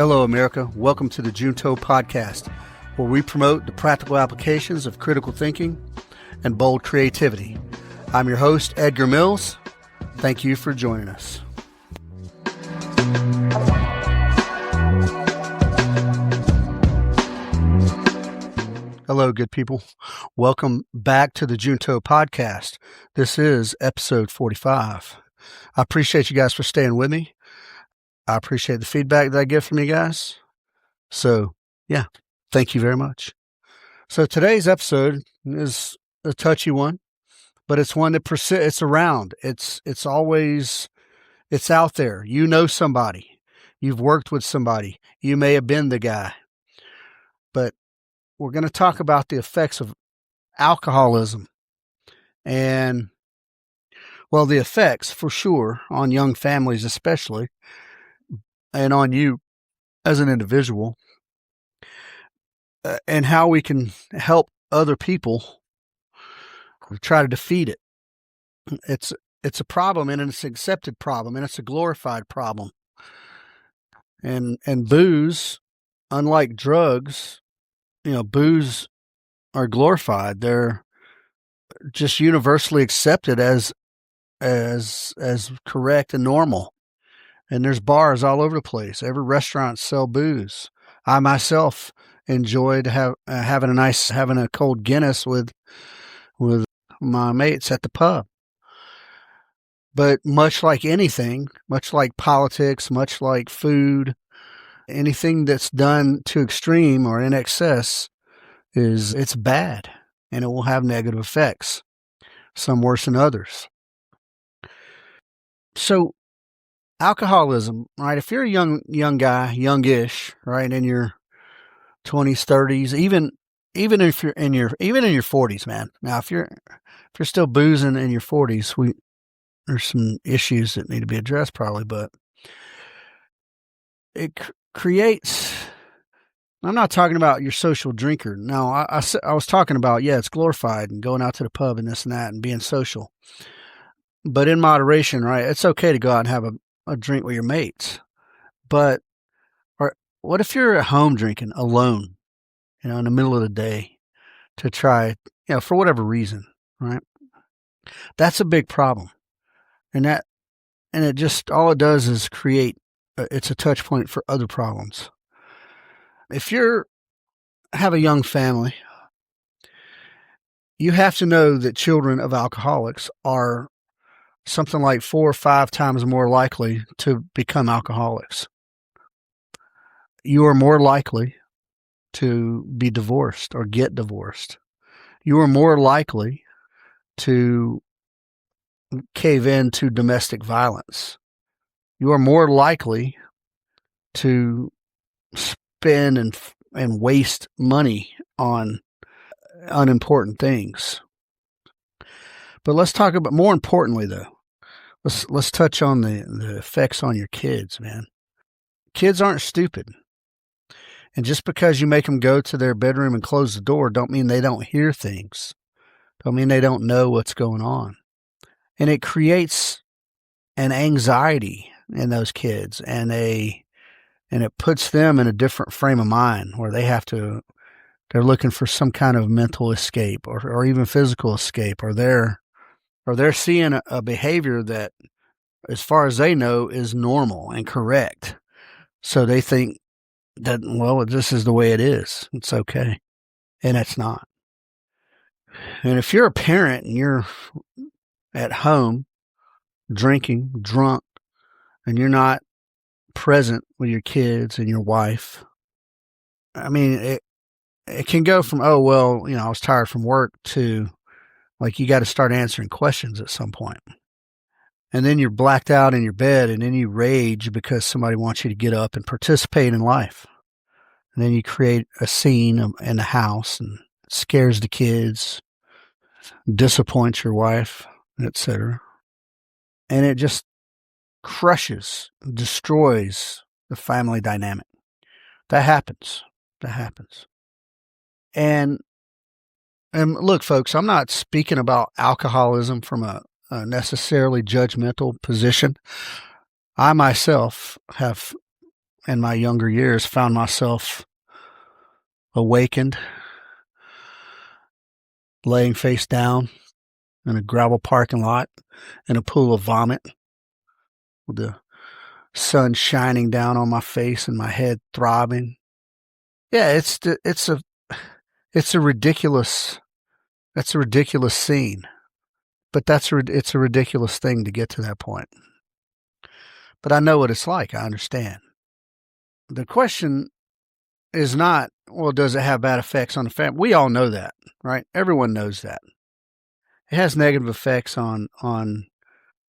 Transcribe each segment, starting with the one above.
Hello, America. Welcome to the Junto Podcast, where we promote the practical applications of critical thinking and bold creativity. I'm your host, Edgar Mills. Thank you for joining us. Hello, good people. Welcome back to the Junto Podcast. This is episode 45. I appreciate you guys for staying with me. I appreciate the feedback that I get from you guys. So, thank you very much. So today's episode is a touchy one, but it's one that persists. It's around. It's out there. You know somebody. You've worked with somebody. You may have been the guy. But we're going to talk about the effects of alcoholism. And, well, the effects for sure on young families especially, and on you as an individual, and how we can help other people try to defeat it. It's a problem, and it's an accepted problem, and it's a glorified problem. And booze, unlike drugs, booze are glorified. They're just universally accepted as correct and normal. And there's bars all over the place. Every restaurant sell booze. I myself enjoyed having a cold Guinness with my mates at the pub. But much like anything, much like politics, much like food, anything that's done to extreme or in excess it's bad, and it will have negative effects, some worse than others. So alcoholism, right? If you're a young guy, youngish, right, in your 20s, 30s, even if you're in your 40s, man. Now, if you're still boozing in your 40s, there's some issues that need to be addressed probably, but it creates. I'm not talking about your social drinker. No, I was talking about, it's glorified and going out to the pub and this and that and being social, but in moderation, right? It's okay to go out and have a drink with your mates, but what if you're at home drinking alone, in the middle of the day to try, for whatever reason, right? That's a big problem. And it just, all it does is create, it's a touch point for other problems. If have a young family, you have to know that children of alcoholics are something like 4 or 5 times more likely to become alcoholics. You are more likely to be divorced or get divorced. You are more likely to cave into domestic violence. You are more likely to spend and waste money on unimportant things. But let's talk about, more importantly though, let's touch on the effects on your kids, man. Kids aren't stupid. And just because you make them go to their bedroom and close the door, don't mean they don't hear things. Don't mean they don't know what's going on. And it creates an anxiety in those kids, and it puts them in a different frame of mind where they're looking for some kind of mental escape or even physical escape, or they're seeing a behavior that, as far as they know, is normal and correct. So they think that, well, this is the way it is. It's okay. And it's not. And if you're a parent and you're at home drinking, drunk, and you're not present with your kids and your wife, I mean, it can go from, I was tired from work, to like, you got to start answering questions at some point. And then you're blacked out in your bed, and then you rage because somebody wants you to get up and participate in life. And then you create a scene in the house, and it scares the kids, disappoints your wife, etc. And it just crushes, destroys the family dynamic. That happens. And look, folks, I'm not speaking about alcoholism from a necessarily judgmental position. I myself have in my younger years, found myself awakened, laying face down in a gravel parking lot in a pool of vomit with the sun shining down on my face and my head throbbing. Yeah, it's a ridiculous scene, but it's a ridiculous thing to get to that point. But I know what it's like. I understand. The question is not, well, does it have bad effects on the family? We all know that, right? Everyone knows that. It has negative effects on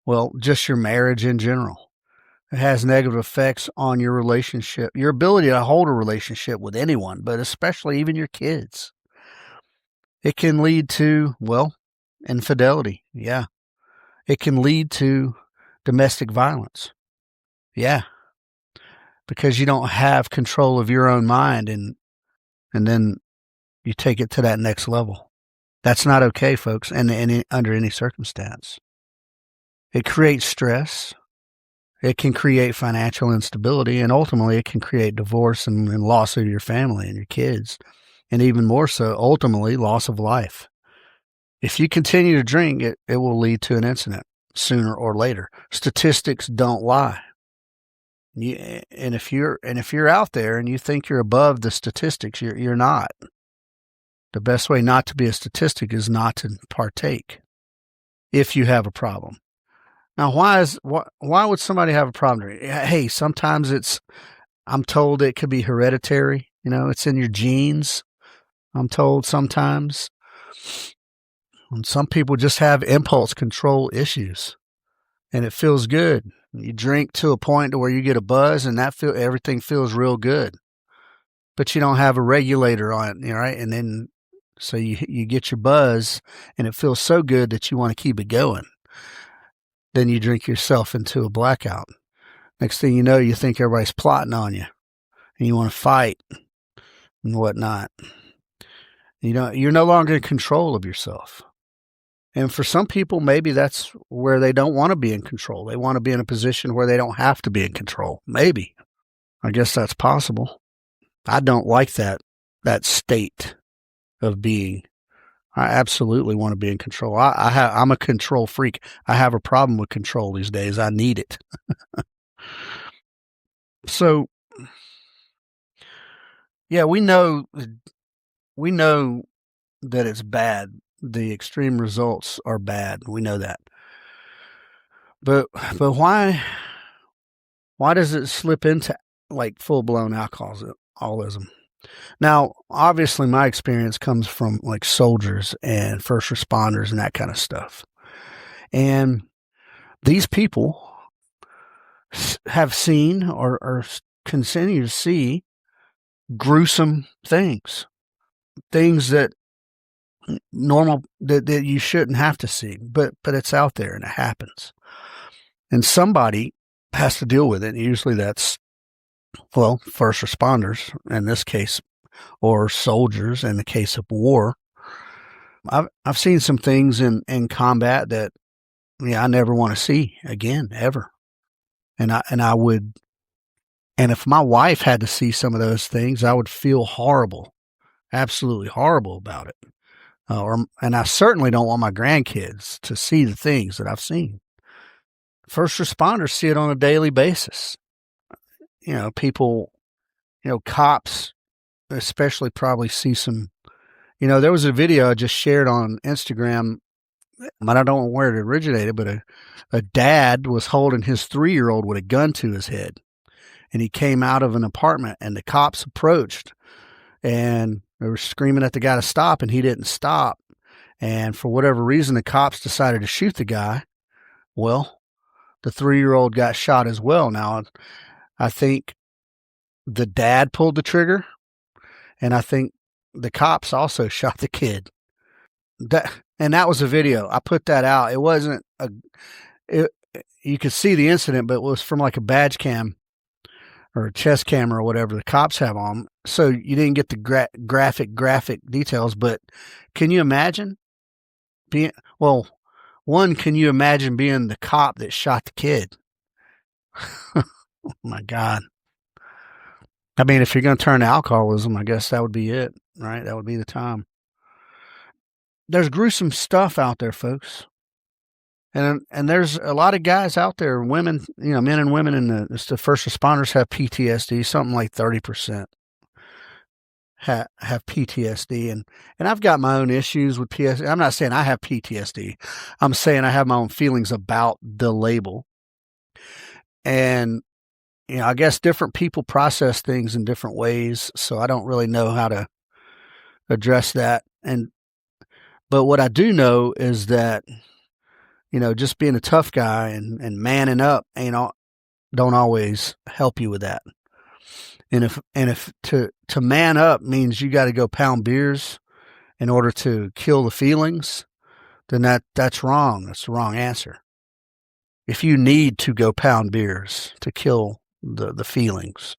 well, just your marriage in general. It has negative effects on your relationship, your ability to hold a relationship with anyone, but especially even your kids. It can lead to, well, infidelity. Yeah. It can lead to domestic violence. Yeah. Because you don't have control of your own mind, and then you take it to that next level. That's not okay, folks, and under any circumstance. It creates stress. It can create financial instability, and ultimately it can create divorce and loss of your family and your kids, and even more so, ultimately, loss of life. If you continue to drink, it will lead to an incident sooner or later. Statistics don't lie. And if you're out there and you think you're above the statistics, you're not. The best way not to be a statistic is not to partake if you have a problem. Now, why would somebody have a problem? Hey, sometimes I'm told it could be hereditary. It's in your genes. I'm told sometimes. And some people just have impulse control issues, and it feels good. You drink to a point to where you get a buzz, and everything feels real good. But you don't have a regulator on it, right? And then so you get your buzz, and it feels so good that you want to keep it going. Then you drink yourself into a blackout. Next thing you know, you think everybody's plotting on you, and you want to fight and whatnot. You're no longer in control of yourself. And for some people, maybe that's where they don't want to be in control. They want to be in a position where they don't have to be in control. Maybe. I guess that's possible. I don't like that state of being. I absolutely want to be in control. I'm a control freak. I have a problem with control these days. I need it. So, yeah, we know that it's bad. The extreme results are bad. We know that. But why does it slip into like full-blown alcoholism? Now, obviously my experience comes from like soldiers and first responders and that kind of stuff. And these people have seen or continue to see gruesome things that that you shouldn't have to see, but it's out there and it happens. And somebody has to deal with it. And usually that's, well, first responders in this case, or soldiers in the case of war. I've seen some things in combat that I never want to see again, ever. And if my wife had to see some of those things, I would feel horrible, absolutely horrible about it. And I certainly don't want my grandkids to see the things that I've seen. First responders see it on a daily basis. People, cops especially probably see some. There was a video I just shared on Instagram, and I don't know where it originated, but a dad was holding his 3-year-old with a gun to his head, and he came out of an apartment, and the cops approached, and they were screaming at the guy to stop, and he didn't stop. And for whatever reason, the cops decided to shoot the guy. Well, the 3-year-old got shot as well. Now, I think the dad pulled the trigger, and I think the cops also shot the kid. That was a video. I put that out. It wasn't you could see the incident, but it was from like a badge cam or a chest camera or whatever the cops have on. So you didn't get the graphic details, but can you imagine can you imagine being the cop that shot the kid? Oh my God. I mean, if you're going to turn to alcoholism, I guess that would be it, right? That would be the time. There's gruesome stuff out there, folks. And there's a lot of guys out there, women, men and women in the first responders have PTSD. Something like 30% have PTSD, and I've got my own issues with PTSD. I'm not saying I have PTSD. I'm saying I have my own feelings about the label, and I guess different people process things in different ways. So I don't really know how to address that. But what I do know is that just being a tough guy and manning up don't always help you with that. And if to man up means you got to go pound beers in order to kill the feelings, then that's wrong. That's the wrong answer. If you need to go pound beers to kill the feelings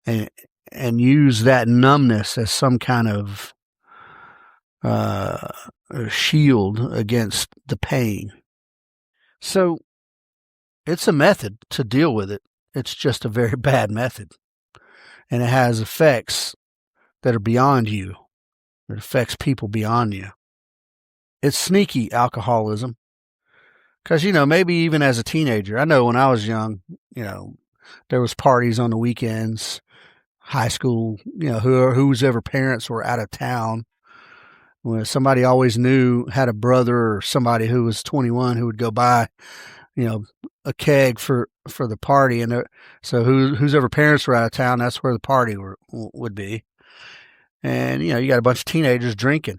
and use that numbness as some kind of shield against the pain. So it's a method to deal with it. It's just a very bad method. And it has effects that are beyond you. It affects people beyond you. It's sneaky alcoholism. Because, maybe even as a teenager, I know when I was young, there was parties on the weekends, high school, whose ever parents were out of town. When somebody always knew had a brother or somebody who was 21 who would go buy, a keg for the party. And so whose ever parents were out of town, that's where the party would be. And, you got a bunch of teenagers drinking.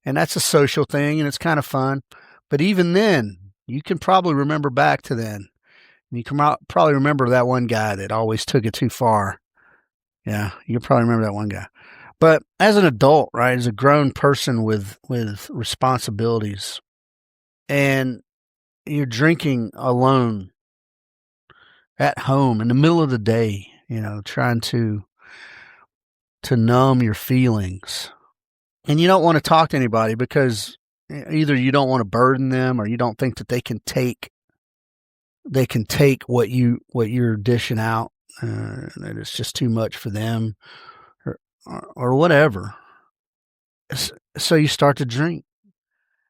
And that's a social thing, and it's kind of fun. But even then, you can probably remember back to then. You can probably remember that one guy that always took it too far. Yeah, you can probably remember that one guy. But as an adult, right, as a grown person with responsibilities, and you're drinking alone at home in the middle of the day, trying to numb your feelings. And you don't want to talk to anybody because either you don't want to burden them or you don't think that they can take what you're dishing out, that it's just too much for them or whatever. So you start to drink.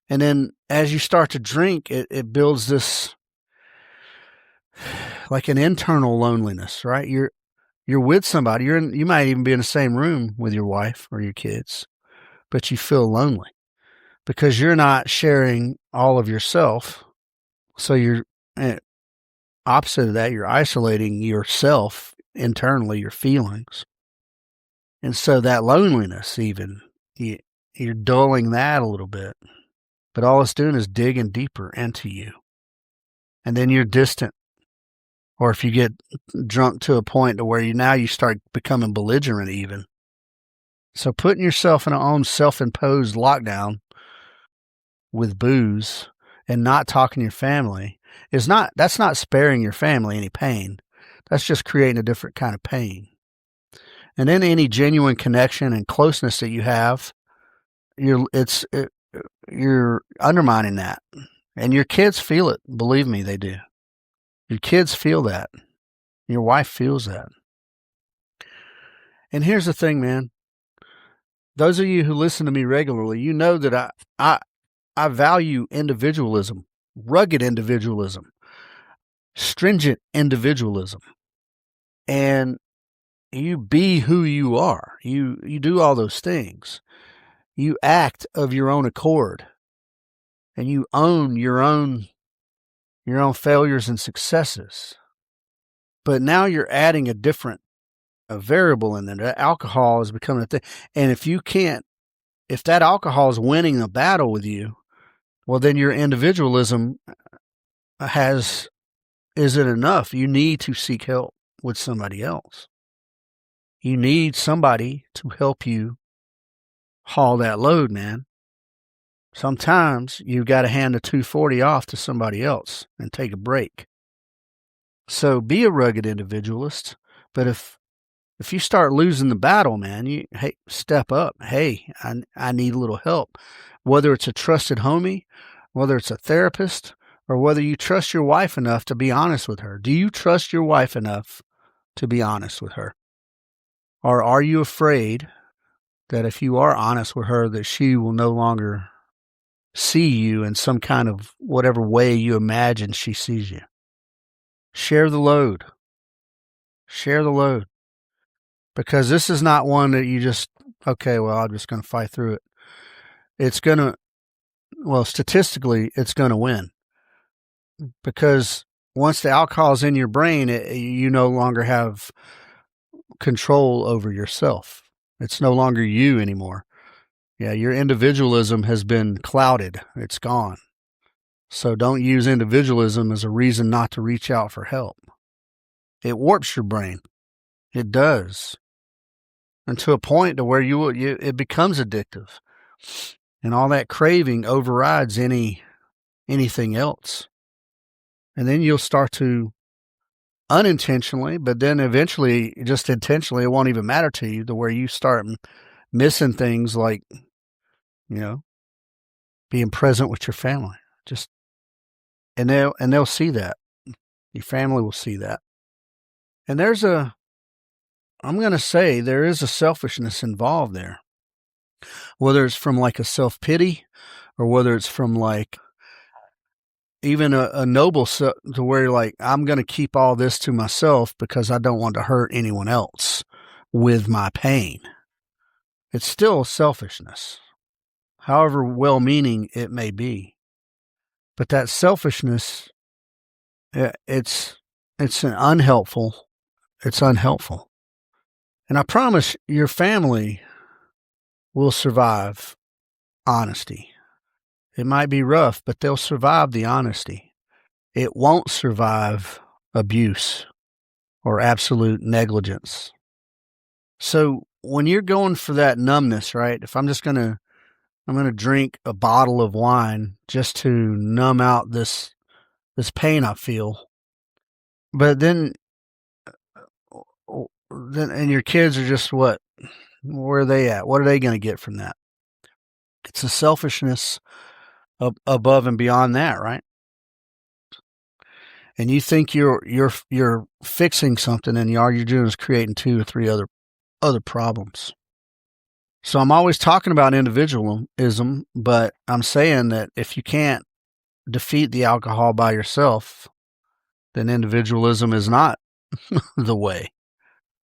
And then as you start to drink, it builds this like an internal loneliness, right? You're with somebody. You might even be in the same room with your wife or your kids, but you feel lonely because you're not sharing all of yourself. So you're opposite of that. You're isolating yourself internally, your feelings. And so that loneliness, even you're dulling that a little bit, but all it's doing is digging deeper into you. And then you're distant. Or if you get drunk to a point to where you start becoming belligerent even. So putting yourself in an own self-imposed lockdown with booze and not talking to your family that's not sparing your family any pain. That's just creating a different kind of pain. And then any genuine connection and closeness that you have, you're undermining that. And your kids feel it. Believe me, they do. Your kids feel that. Your wife feels that. And here's the thing, man. Those of you who listen to me regularly, you know that I value individualism, rugged individualism, stringent individualism. And you be who you are. You do all those things. You act of your own accord. And you own your own failures and successes. But now you're adding a different variable in there. Alcohol is becoming a thing. And if that alcohol is winning the battle with you, well, then your individualism isn't enough. You need to seek help with somebody else. You need somebody to help you haul that load, man. Sometimes you've got to hand the 240 off to somebody else and take a break. So be a rugged individualist. But if you start losing the battle, man, step up. Hey, I need a little help. Whether it's a trusted homie, whether it's a therapist, or whether you trust your wife enough to be honest with her. Do you trust your wife enough to be honest with her? Or are you afraid that if you are honest with her, that she will no longer see you in some kind of whatever way you imagine she sees you? Share the load. Share the load. Because this is not one that you just, okay, well, I'm just going to fight through it. It's going to, well, statistically, it's going to win. Because once the alcohol is in your brain, you no longer have control over yourself. It's no longer you anymore. Yeah, your individualism has been clouded. It's gone. So don't use individualism as a reason not to reach out for help. It warps your brain. It does. And to a point to where it becomes addictive. And all that craving overrides anything else. And then you'll start to unintentionally, but then eventually, just intentionally, it won't even matter to you, to where you start missing things like, being present with your family. And they'll see that. Your family will see that. And I'm going to say there is a selfishness involved there. Whether it's from like a self-pity, or whether it's from like even a noble to where you're like, I'm going to keep all this to myself because I don't want to hurt anyone else with my pain. It's still selfishness, however well-meaning it may be. But that selfishness, it's unhelpful. It's unhelpful. And I promise your family will survive honesty. It might be rough, but they'll survive the honesty. It won't survive abuse or absolute negligence. So when you're going for that numbness, right? If I'm going to drink a bottle of wine just to numb out this pain I feel. But then and your kids are just what? Where are they at? What are they going to get from that? It's a selfishness above and beyond that, right? And you think you're fixing something, and all you're doing is creating 2 or 3 other problems. So I'm always talking about individualism, but I'm saying that if you can't defeat the alcohol by yourself, then individualism is not the way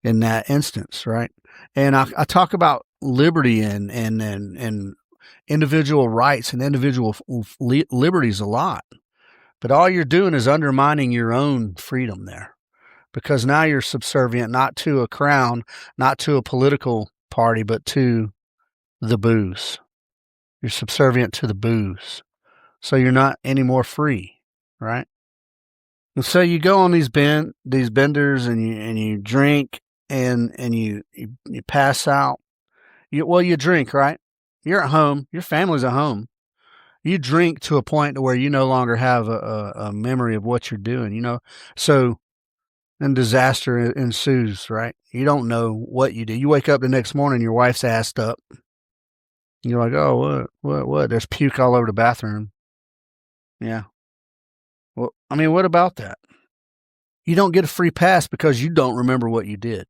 in that instance, right? And I talk about liberty and individual rights and individual liberties a lot. But all you're doing is undermining your own freedom there, because now you're subservient not to a crown, not to a political party, but to the booze. You're subservient to the booze. So you're not any more free, right? And so you go on these benders and you drink and you pass out. You drink, right? You're at home. Your family's at home. You drink to a point to where you no longer have a memory of what you're doing, So then disaster ensues, right? You don't know what you do. You wake up the next morning, your wife's assed up. You're like, oh, what? There's puke all over the bathroom. Yeah. Well, I mean, what about that? You don't get a free pass because you don't remember what you did.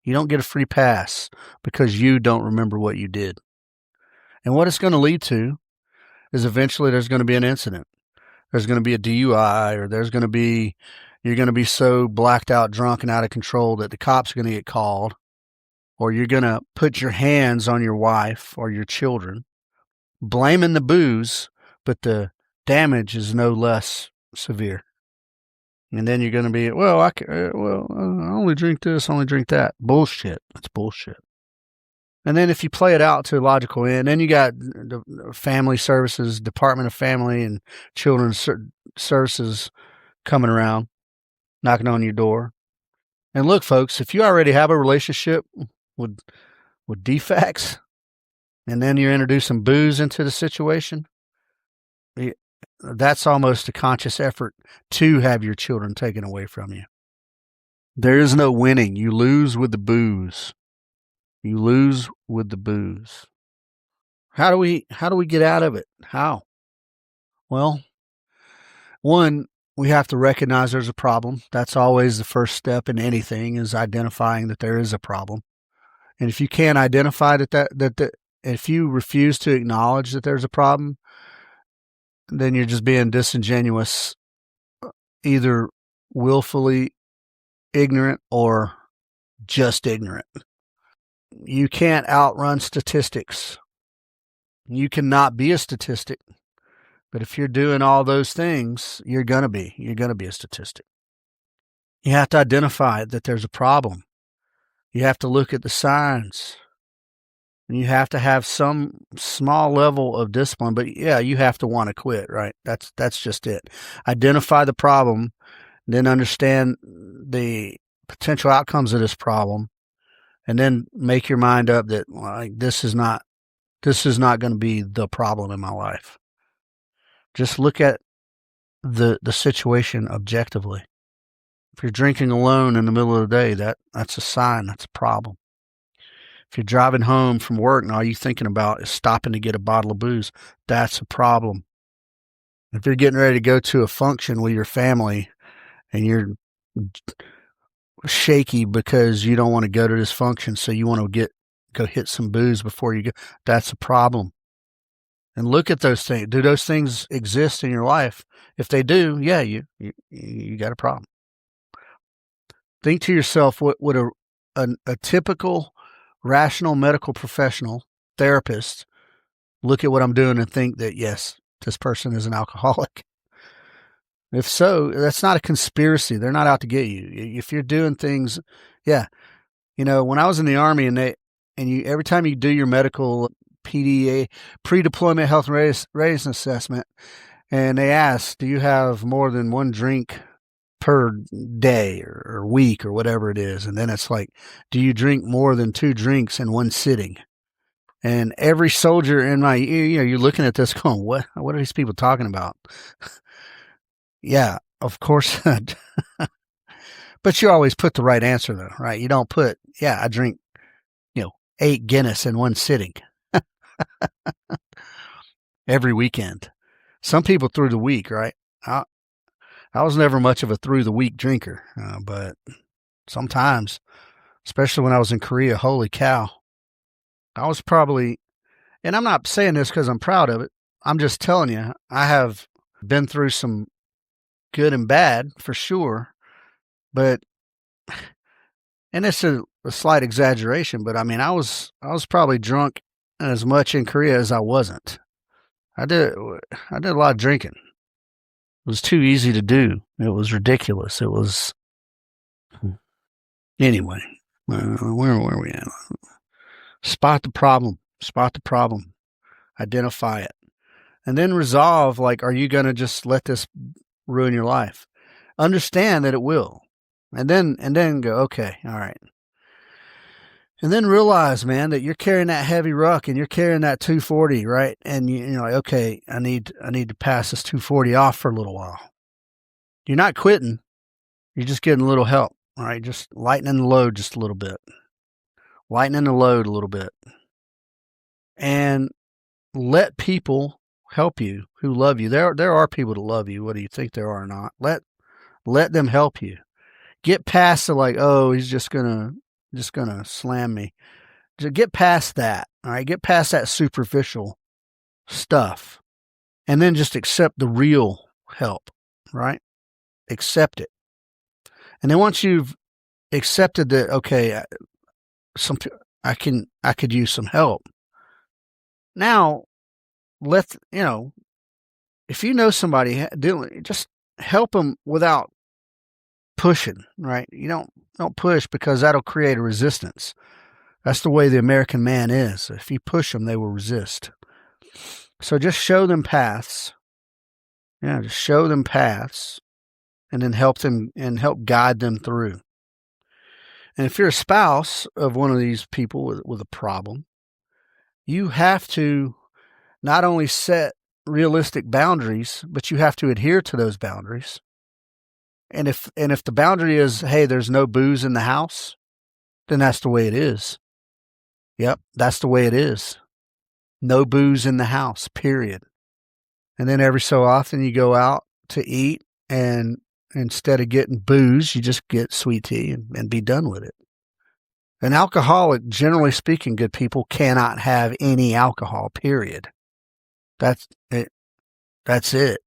You don't get a free pass because you don't remember what you did. And what it's going to lead to is eventually there's going to be an incident. There's going to be a DUI, or you're going to be so blacked out, drunk, and out of control that the cops are going to get called, or you're going to put your hands on your wife or your children, blaming the booze, but the damage is no less severe. And then you're going to be, I only drink this, only drink that. Bullshit. That's bullshit. And then if you play it out to a logical end, then you got the family services, Department of Family and Children's Services coming around, knocking on your door. And look, folks, if you already have a relationship with defects, and then you're introducing booze into the situation, that's almost a conscious effort to have your children taken away from you. There is no winning. You lose with the booze. You lose with the booze. How do we get out of it? How? Well, one, we have to recognize there's a problem. That's always the first step in anything, is identifying that there is a problem. And if you can't identify if you refuse to acknowledge that there's a problem, then you're just being disingenuous, either willfully ignorant or just ignorant. You can't outrun statistics. You cannot be a statistic. But if you're doing all those things, you're going to be a statistic. You have to identify that there's a problem. You have to look at the signs. And you have to have some small level of discipline, but yeah, you have to want to quit, right? That's just it. Identify the problem, then understand the potential outcomes of this problem, and then make your mind up that, like, this is not going to be the problem in my life. Just look at the situation objectively. If you're drinking alone in the middle of the day, that's a sign, that's a problem. If you're driving home from work and all you're thinking about is stopping to get a bottle of booze, that's a problem. If you're getting ready to go to a function with your family and you're shaky because you don't want to go to this function, so you want to go hit some booze before you go, that's a problem. And look at those things. Do those things exist in your life? If they do, yeah, you got a problem. Think to yourself, what would a typical rational medical professional, therapist, look at what I'm doing and think that, yes, this person is an alcoholic? If so, that's not a conspiracy. They're not out to get you. If you're doing things, yeah. When I was in the Army, every time you do your medical PDA, pre-deployment health and readiness assessment, and they ask, do you have more than one drink per day or week or whatever it is? And then it's like, do you drink more than 2 drinks in one sitting? And every soldier in my, you're looking at this going, what are these people talking about? Yeah, of course. But you always put the right answer though, right? You don't put, yeah, I drink, 8 Guinness in one sitting every weekend. Some people through the week, right? I was never much of a through the week drinker, but sometimes, especially when I was in Korea, holy cow, I was probably, and I'm not saying this because I'm proud of it. I'm just telling you, I have been through some good and bad for sure, but, and it's a slight exaggeration, but I mean, I was probably drunk as much in Korea as I wasn't. I did a lot of drinking. It was too easy to do. It was ridiculous. It was, anyway, where are we at? Spot the problem, identify it, and then resolve, like, are you going to just let this ruin your life? Understand that it will. And then go, okay, all right. And then realize, man, that you're carrying that heavy ruck and you're carrying that 240, right? And you're like, okay, I need to pass this 240 off for a little while. You're not quitting. You're just getting a little help, all right? Just lightening the load just a little bit. Lightening the load a little bit. And let people help you who love you. There are people that love you, whether you think there are or not. Let them help you. Get past the, like, oh, he's just gonna slam me. Just get past that. All right, get past that superficial stuff, and then just accept the real help. Right, accept it. And then once you've accepted that, okay, I could use some help. Now, if you know somebody doing, just help them without pushing, right? You don't push, because that'll create a resistance. That's the way the American man is. If you push them, they will resist. So just show them paths. Yeah, just show them paths, and then help them and help guide them through. And if you're a spouse of one of these people with a problem, you have to not only set realistic boundaries, but you have to adhere to those boundaries. And if the boundary is, hey, there's no booze in the house, then that's the way it is. Yep, that's the way it is. No booze in the house, period. And then every so often you go out to eat And instead of getting booze, you just get sweet tea and be done with it. An alcoholic, generally speaking, good people, cannot have any alcohol, period. That's it. That's it.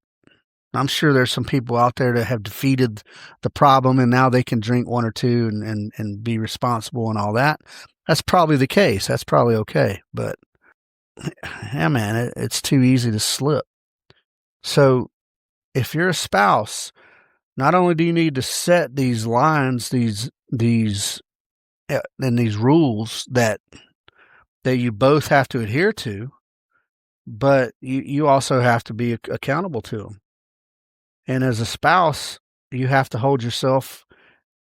I'm sure there's some people out there that have defeated the problem and now they can drink one or two and be responsible and all that. That's probably the case. That's probably okay. But yeah, man, it's too easy to slip. So if you're a spouse, not only do you need to set these lines, these and these rules that you both have to adhere to, but you also have to be accountable to them. And as a spouse, you have to hold yourself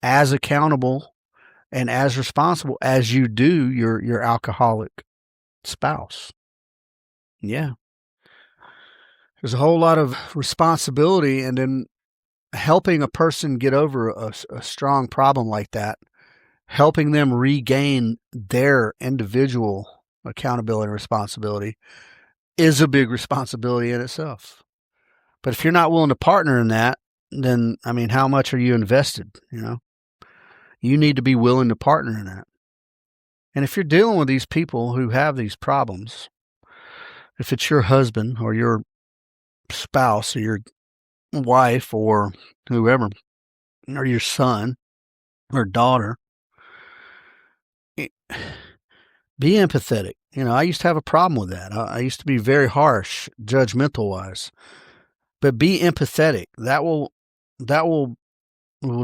as accountable and as responsible as you do your alcoholic spouse. Yeah. There's a whole lot of responsibility, and then helping a person get over a strong problem like that, helping them regain their individual accountability and responsibility is a big responsibility in itself. But if you're not willing to partner in that, then, I mean, how much are you invested? You know, you need to be willing to partner in that. And if you're dealing with these people who have these problems, if it's your husband or your spouse or your wife or whoever, or your son or daughter, be empathetic. You know, I used to have a problem with that. I used to be very harsh, judgmental wise. But be empathetic. That will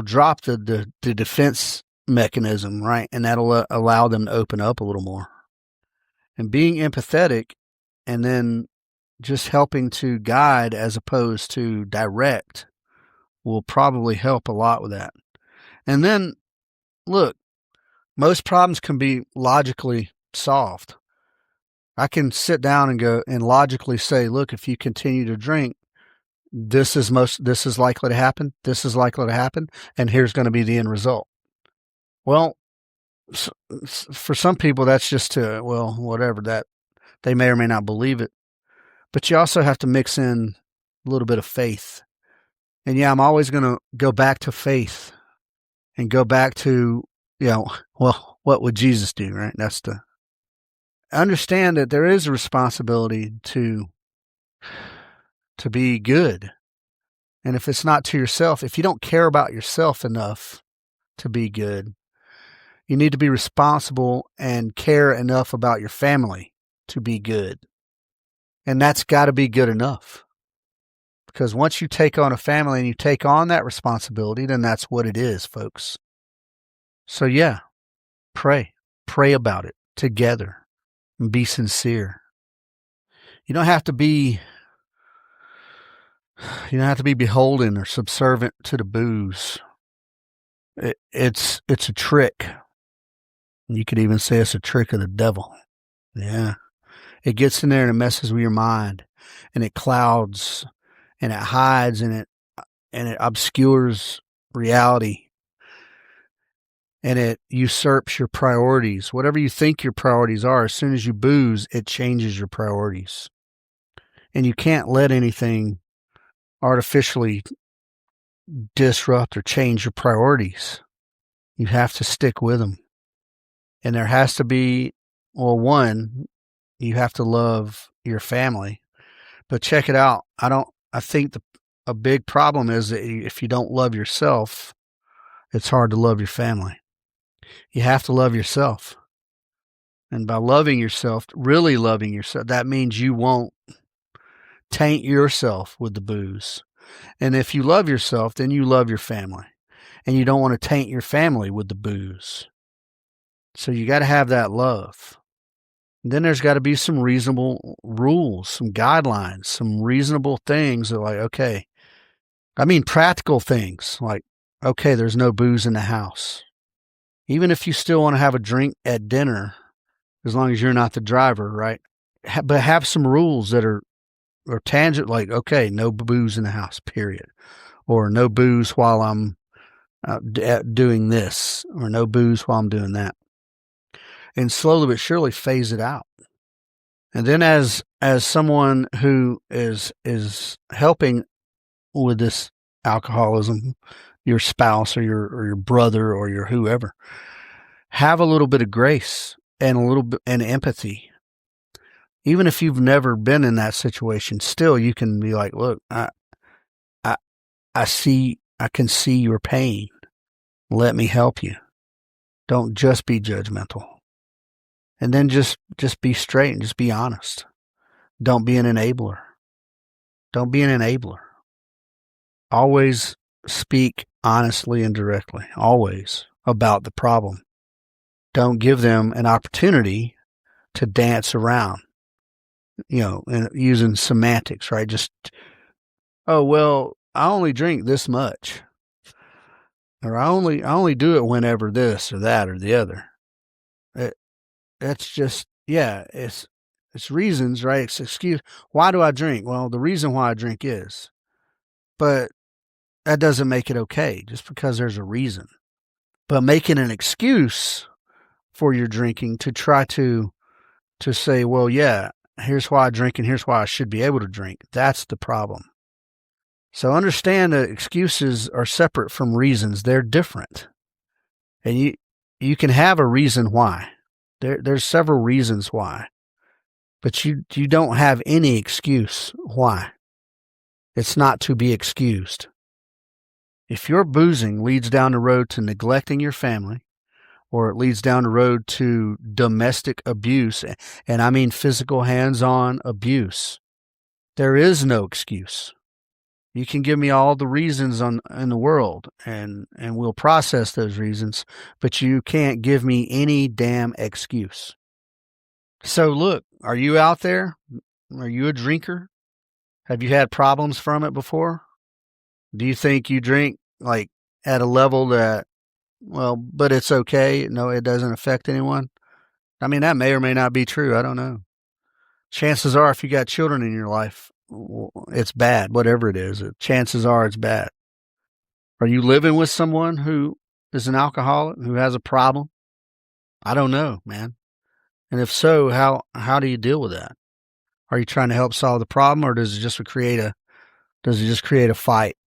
drop the defense mechanism, right? And that'll allow them to open up a little more. And being empathetic and then just helping to guide as opposed to direct will probably help a lot with that. And then, look, most problems can be logically solved. I can sit down and go and logically say, look, if you continue to drink, this is likely to happen. This is likely to happen. And here's going to be the end result. Well, for some people, that's just whatever, that they may or may not believe it. But you also have to mix in a little bit of faith. And yeah, I'm always going to go back to faith and go back to, what would Jesus do, right? That's to understand that there is a responsibility to be good. And if it's not to yourself, if you don't care about yourself enough to be good, you need to be responsible and care enough about your family to be good. And that's got to be good enough. Because once you take on a family and you take on that responsibility, then that's what it is, folks. So yeah, pray about it together and be sincere. You don't have to be beholden or subservient to the booze. It's a trick. You could even say it's a trick of the devil. Yeah. It gets in there and it messes with your mind, and it clouds and it hides and it obscures reality, and it usurps your priorities. Whatever you think your priorities are, as soon as you booze, it changes your priorities. And you can't let anything artificially disrupt or change your priorities. You have to stick with them. And there has to be, one, you have to love your family. But check it out. I think a big problem is that if you don't love yourself, it's hard to love your family. You have to love yourself. And by loving yourself, really loving yourself, that means you won't taint yourself with the booze. And if you love yourself, then you love your family. And you don't want to taint your family with the booze. So you got to have that love. And then there's got to be some reasonable rules, some guidelines, some reasonable things that, like, okay, I mean practical things like, okay, there's no booze in the house. Even if you still want to have a drink at dinner, as long as you're not the driver, right? But have some rules that are tangent, like, okay, no booze in the house, period. Or no booze while I'm doing this, or no booze while I'm doing that. And slowly but surely phase it out. And then as someone who is helping with this alcoholism, your spouse or your brother or your whoever. Have a little bit of grace and a little bit and empathy. Even if you've never been in that situation, still you can be like, look, I can see your pain. Let me help you. Don't just be judgmental. And then just be straight and just be honest. Don't be an enabler. Don't be an enabler. Always speak honestly and directly, always, about the problem. Don't give them an opportunity to dance around, and using semantics, right? Just, oh, well, I only drink this much. Or I only do it whenever this or that or the other. That's just, it's reasons, right? It's excuse. Why do I drink? Well, the reason why I drink is, but that doesn't make it okay just because there's a reason. But making an excuse for your drinking to try to say, well, yeah, here's why I drink and here's why I should be able to drink. That's the problem. So understand that excuses are separate from reasons. They're different. And you can have a reason why. There's several reasons why. But you don't have any excuse why. It's not to be excused. If your boozing leads down the road to neglecting your family, or it leads down the road to domestic abuse, and I mean physical hands-on abuse, there is no excuse. You can give me all the reasons in the world, and we'll process those reasons, but you can't give me any damn excuse. So look, are you out there? Are you a drinker? Have you had problems from it before? Do you think you drink like at a level that, well, but it's okay? No, it doesn't affect anyone. I mean, that may or may not be true. I don't know. Chances are, if you got children in your life, it's bad, whatever it is. Chances are it's bad. Are you living with someone who is an alcoholic, who has a problem? I don't know, man. And if so, how do you deal with that? Are you trying to help solve the problem, or does it just create a fight,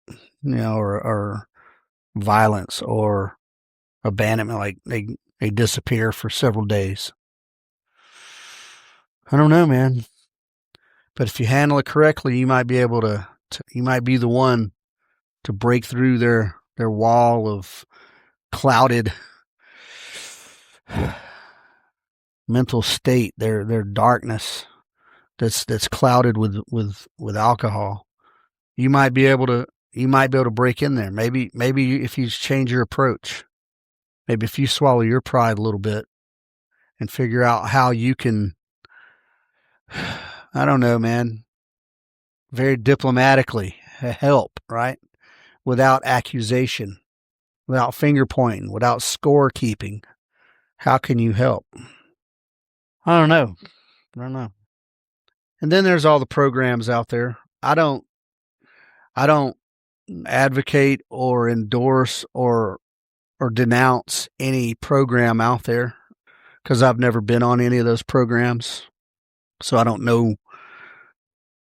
or violence or abandonment, like they disappear for several days? I don't know, man. But if you handle it correctly, you might be able to you might be the one to break through their wall of clouded mental state, their darkness that's clouded with alcohol. You might be able to break in there. Maybe if you change your approach, maybe if you swallow your pride a little bit and figure out how you can, I don't know, man, very diplomatically help, right? Without accusation, without finger pointing, without scorekeeping. How can you help? I don't know. And then there's all the programs out there. I don't advocate or endorse or denounce any program out there because I've never been on any of those programs. So I don't know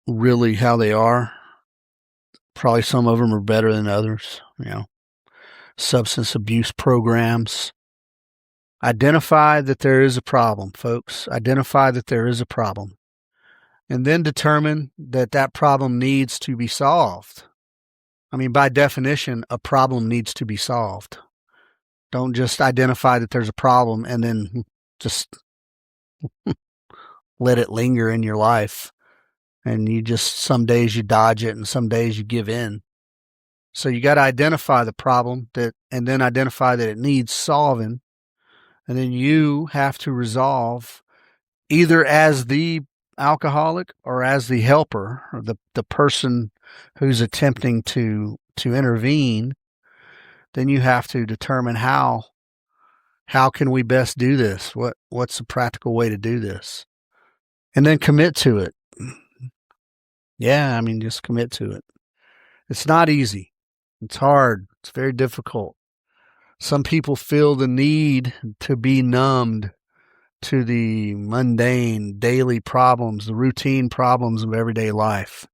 really how they are. Probably some of them are better than others, substance abuse programs. Identify that there is a problem, folks. Identify that there is a problem. And then determine that problem needs to be solved. I mean, by definition, a problem needs to be solved. Don't just identify that there's a problem and then just let it linger in your life. And some days you dodge it and some days you give in. So you got to identify the problem and then identify that it needs solving. And then you have to resolve, either as the alcoholic or as the helper, or the person who's attempting to intervene. Then you have to determine how can we best do this? What's the practical way to do this? And then commit to it. Yeah, I mean, just commit to it. It's not easy. It's hard. It's very difficult. Some people feel the need to be numbed to the mundane daily problems, the routine problems of everyday life.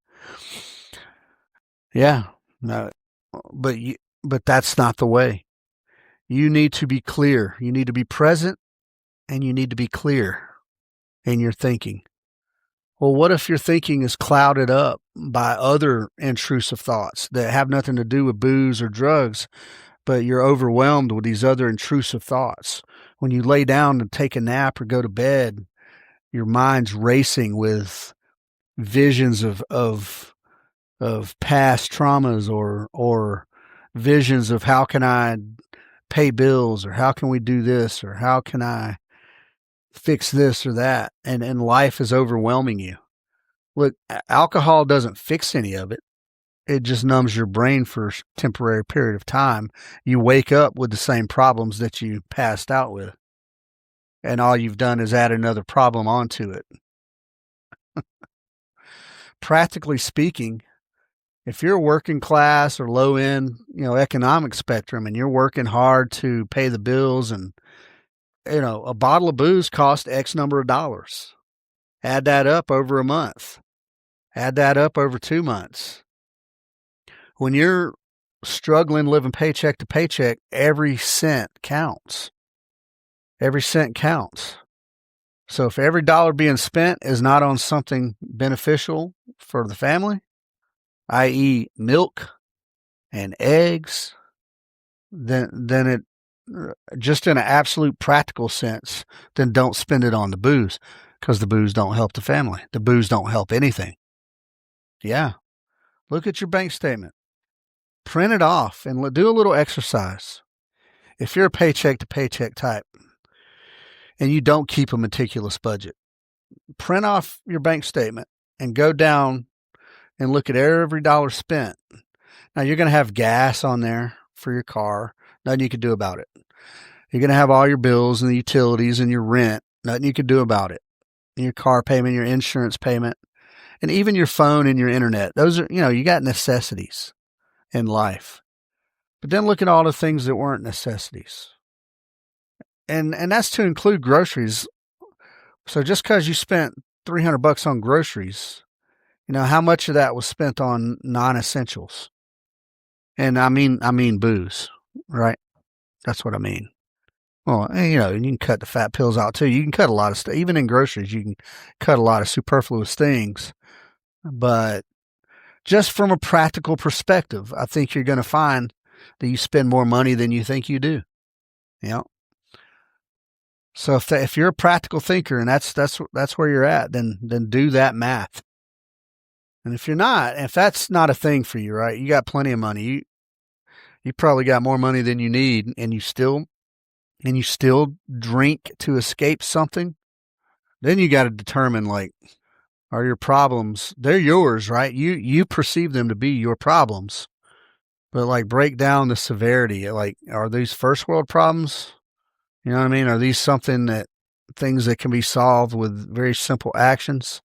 Yeah, no, but but that's not the way. You need to be clear. You need to be present, and you need to be clear in your thinking. Well, what if your thinking is clouded up by other intrusive thoughts that have nothing to do with booze or drugs, but you're overwhelmed with these other intrusive thoughts? When you lay down to take a nap or go to bed, your mind's racing with visions of past traumas or visions of how can I pay bills, or how can we do this, or how can I fix this or that, and life is overwhelming you. Look, alcohol doesn't fix any of it. It just numbs your brain for a temporary period of time. You wake up with the same problems that you passed out with, and all you've done is add another problem onto it. Practically speaking, if you're working class or low end, economic spectrum, and you're working hard to pay the bills, and a bottle of booze costs X number of dollars. Add that up over a month. Add that up over 2 months. When you're struggling living paycheck to paycheck, every cent counts. Every cent counts. So if every dollar being spent is not on something beneficial for the family, i.e. milk and eggs, then it, just in an absolute practical sense, then don't spend it on the booze, because the booze don't help the family. The booze don't help anything. Yeah. Look at your bank statement. Print it off and do a little exercise. If you're a paycheck to paycheck type and you don't keep a meticulous budget, print off your bank statement and go down and look at every dollar spent. Now, you're going to have gas on there for your car. Nothing you can do about it. You're going to have all your bills and the utilities and your rent. Nothing you can do about it. And your car payment, your insurance payment, and even your phone and your internet. Those are, you got necessities in life. But then look at all the things that weren't necessities. And that's to include groceries. So just because you spent $300 on groceries, how much of that was spent on non-essentials? And I mean booze, right? That's what I mean. Well, you can cut the fat pills out too. You can cut a lot of stuff. Even in groceries, you can cut a lot of superfluous things. But just from a practical perspective, I think you're going to find that you spend more money than you think you do. So if you're a practical thinker and that's where you're at, then do that math. And if you're not, if that's not a thing for you, right? You got plenty of money. You probably got more money than you need, and you still drink to escape something. Then you got to determine, like, are your problems, they're yours, right? You perceive them to be your problems. But like, break down the severity. Like, are these first world problems? You know what I mean? Are these things that can be solved with very simple actions?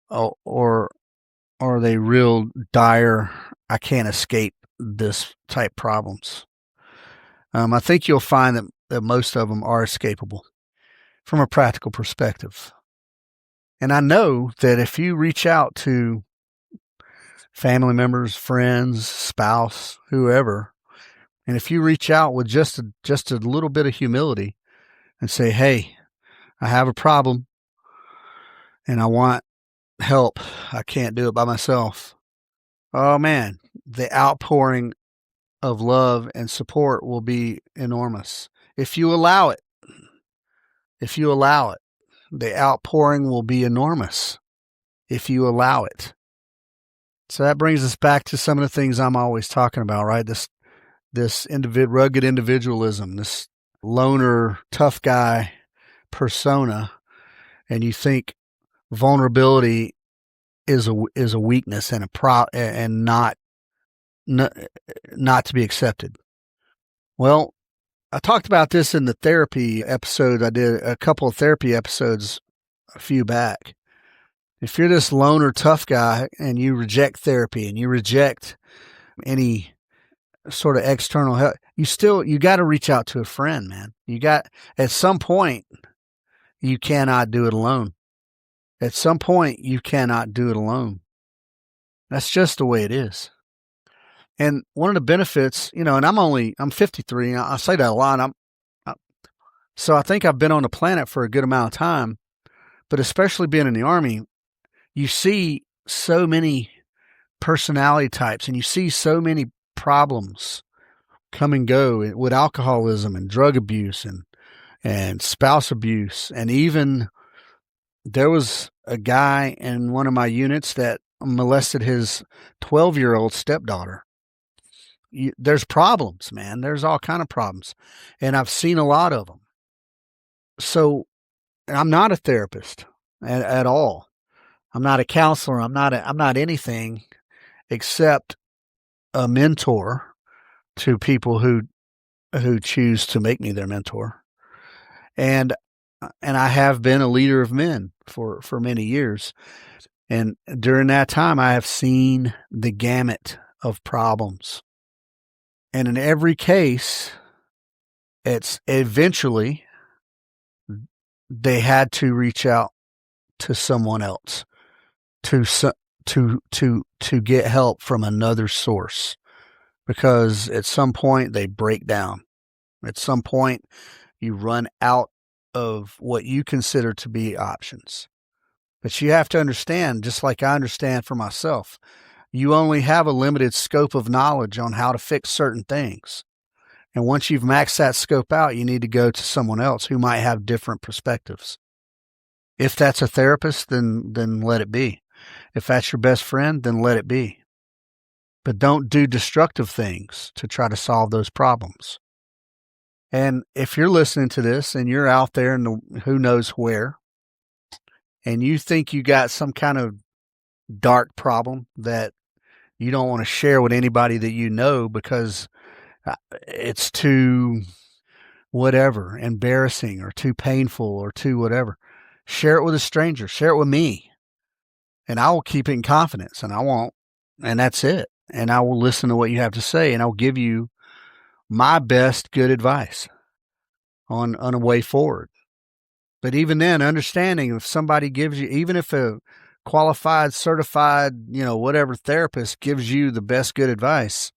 Or are they real dire, I can't escape this type problems? I think you'll find that most of them are escapable from a practical perspective. And I know that if you reach out to family members, friends, spouse, whoever, and if you reach out with just a little bit of humility and say, hey, I have a problem and I want help. I can't do it by myself. Oh man, the outpouring of love and support will be enormous. If you allow it, the outpouring will be enormous if you allow it. So that brings us back to some of the things I'm always talking about, right? This rugged individualism, this loner, tough guy persona, and you think vulnerability is a weakness and and not to be accepted. Well, I talked about this in the therapy episode. I did a couple of therapy episodes a few back. If you're this loner tough guy and you reject therapy and you reject any sort of external help, you got to reach out to a friend, man. At some point, you cannot do it alone. At some point, you cannot do it alone. That's just the way it is. And one of the benefits, and I'm 53. I say that a lot. So I think I've been on the planet for a good amount of time, but especially being in the Army, you see so many personality types and you see so many problems come and go with alcoholism and drug abuse and spouse abuse. And even there was a guy in one of my units that molested his 12-year-old stepdaughter. There's problems, man. There's all kind of problems. And I've seen a lot of them. So I'm not a therapist at all. I'm not a counselor. I'm not anything except a mentor to people who choose to make me their mentor. And I have been a leader of men for many years. And during that time, I have seen the gamut of problems. And in every case, it's eventually they had to reach out to someone else to get help from another source, because at some point they break down. At some point you run out of what you consider to be options. But you have to understand, just like I understand for myself, you only have a limited scope of knowledge on how to fix certain things. And once you've maxed that scope out, you need to go to someone else who might have different perspectives. If that's a therapist, then let it be. If that's your best friend, then let it be. But don't do destructive things to try to solve those problems. And if you're listening to this and you're out there in who knows where, and you think you got some kind of dark problem that you don't want to share with anybody that you know because it's too whatever, embarrassing or too painful or too whatever, share it with a stranger. Share it with me. And I will keep it in confidence, and I won't. And that's it. And I will listen to what you have to say, and I'll give you my best good advice on a way forward. But even then, understanding if somebody gives you, even if a qualified, certified, whatever therapist gives you the best good advice,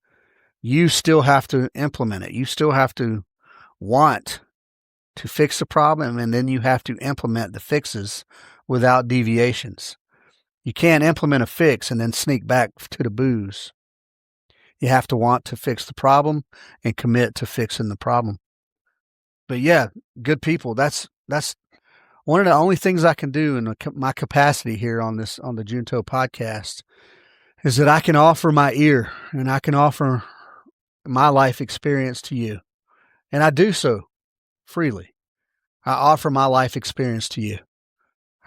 you still have to implement it. You still have to want to fix the problem, and then you have to implement the fixes without deviations. You can't implement a fix and then sneak back to the booze. You have to want to fix the problem and commit to fixing the problem. But yeah, good people, that's one of the only things I can do in my capacity here on the Junto podcast is that I can offer my ear and I can offer my life experience to you. And I do so freely. I offer my life experience to you.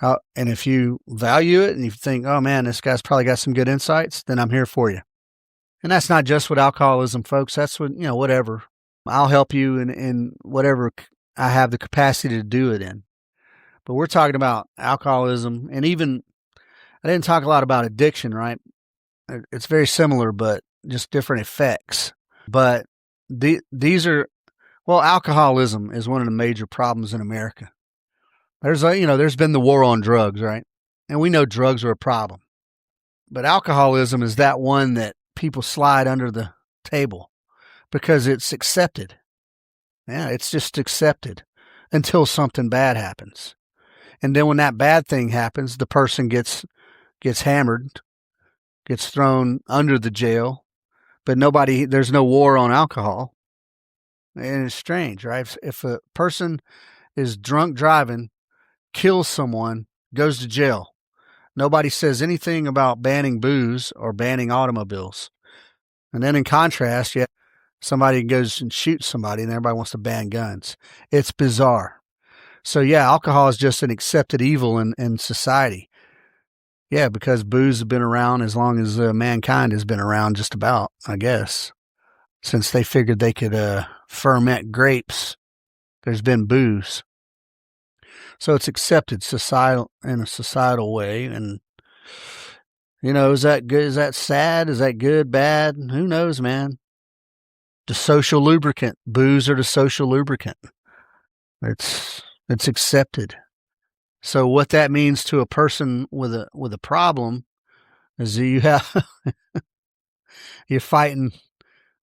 And if you value it and you think, oh man, this guy's probably got some good insights, then I'm here for you. And that's not just with alcoholism, folks. That's with, whatever. I'll help you in whatever I have the capacity to do it in. But we're talking about alcoholism, and even I didn't talk a lot about addiction, right? It's very similar, but just different effects. But these are, alcoholism is one of the major problems in America. There's been the war on drugs, right? And we know drugs are a problem. But alcoholism is that one that people slide under the table because it's accepted. Yeah, it's just accepted until something bad happens. And then when that bad thing happens, the person gets hammered, gets thrown under the jail, but there's no war on alcohol. And it's strange, right? If a person is drunk driving, kills someone, goes to jail, nobody says anything about banning booze or banning automobiles. And then in contrast, somebody goes and shoots somebody and everybody wants to ban guns. It's bizarre. So yeah, alcohol is just an accepted evil in society. Yeah, because booze has been around as long as mankind has been around, just about, I guess. Since they figured they could ferment grapes, there's been booze. So it's accepted in a societal way. And, is that good? Is that sad? Is that good, bad? Who knows, man? The social lubricant. Booze are the social lubricant. It's accepted. So what that means to a person with a problem is that You're fighting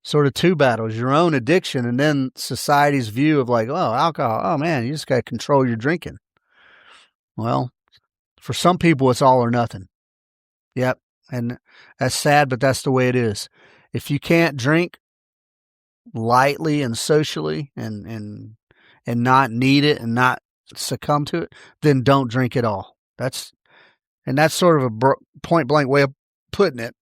sort of two battles, your own addiction and then society's view of like, oh, alcohol, oh man, you just got to control your drinking. Well, for some people, it's all or nothing. Yep. And that's sad, but that's the way it is. If you can't drink lightly and socially and not need it and not succumb to it, then don't drink at all. That's sort of a point blank way of putting it,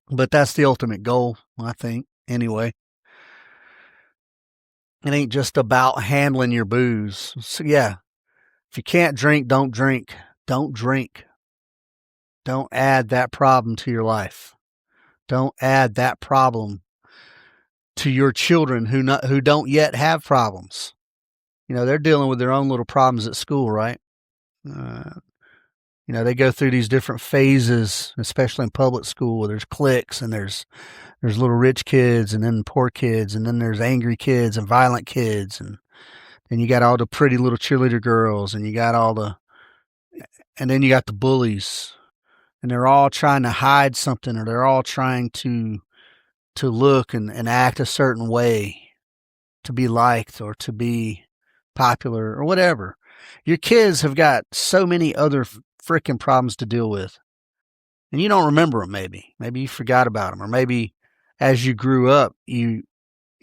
but that's the ultimate goal, I think. Anyway, it ain't just about handling your booze. So yeah, if you can't drink, don't drink. Don't drink. Don't add that problem to your life. Don't add that problem to your children who don't yet have problems. You know, they're dealing with their own little problems at school, right? You know, they go through these different phases, especially in public school, where there's cliques and there's little rich kids and then poor kids and then there's angry kids and violent kids and then you got all the pretty little cheerleader girls and then you got the bullies and they're all trying to hide something or they're all trying to look and act a certain way to be liked or to be popular or whatever. Your kids have got so many other freaking problems to deal with. And you don't remember them maybe. Maybe you forgot about them. Or maybe as you grew up, you're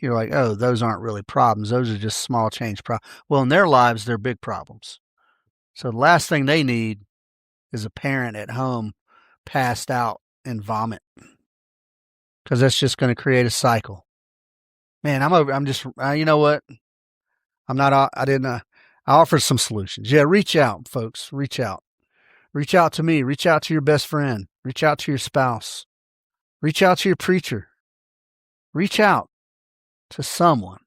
like, oh, those aren't really problems. Those are just small change problems. Well, in their lives, they're big problems. So the last thing they need is a parent at home passed out and vomit. Because that's just going to create a cycle. Man, I'm just, you know what? I offer some solutions. Yeah, reach out, folks. Reach out. Reach out to me. Reach out to your best friend. Reach out to your spouse. Reach out to your preacher. Reach out to someone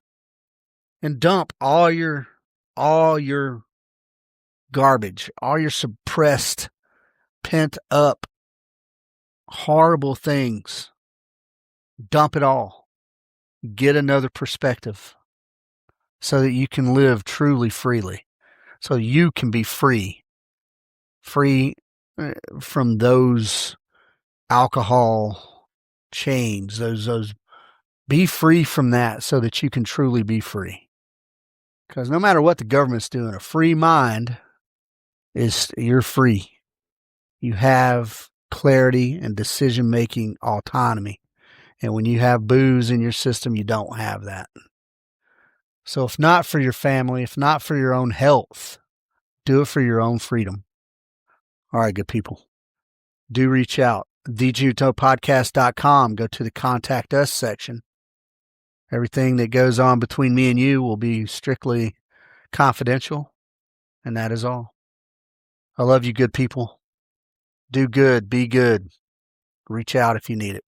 and dump all your garbage, all your suppressed, pent up, horrible things. Dump it all. Get another perspective so that you can live truly freely, so you can be free from those alcohol chains, those be free from that so that you can truly be free. Because no matter what the government's doing, a free mind you're free. You have clarity and decision-making autonomy. And when you have booze in your system, you don't have that. So if not for your family, if not for your own health, do it for your own freedom. All right, good people. Do reach out. thejutopodcast.com. Go to the Contact Us section. Everything that goes on between me and you will be strictly confidential, and that is all. I love you, good people. Do good. Be good. Reach out if you need it.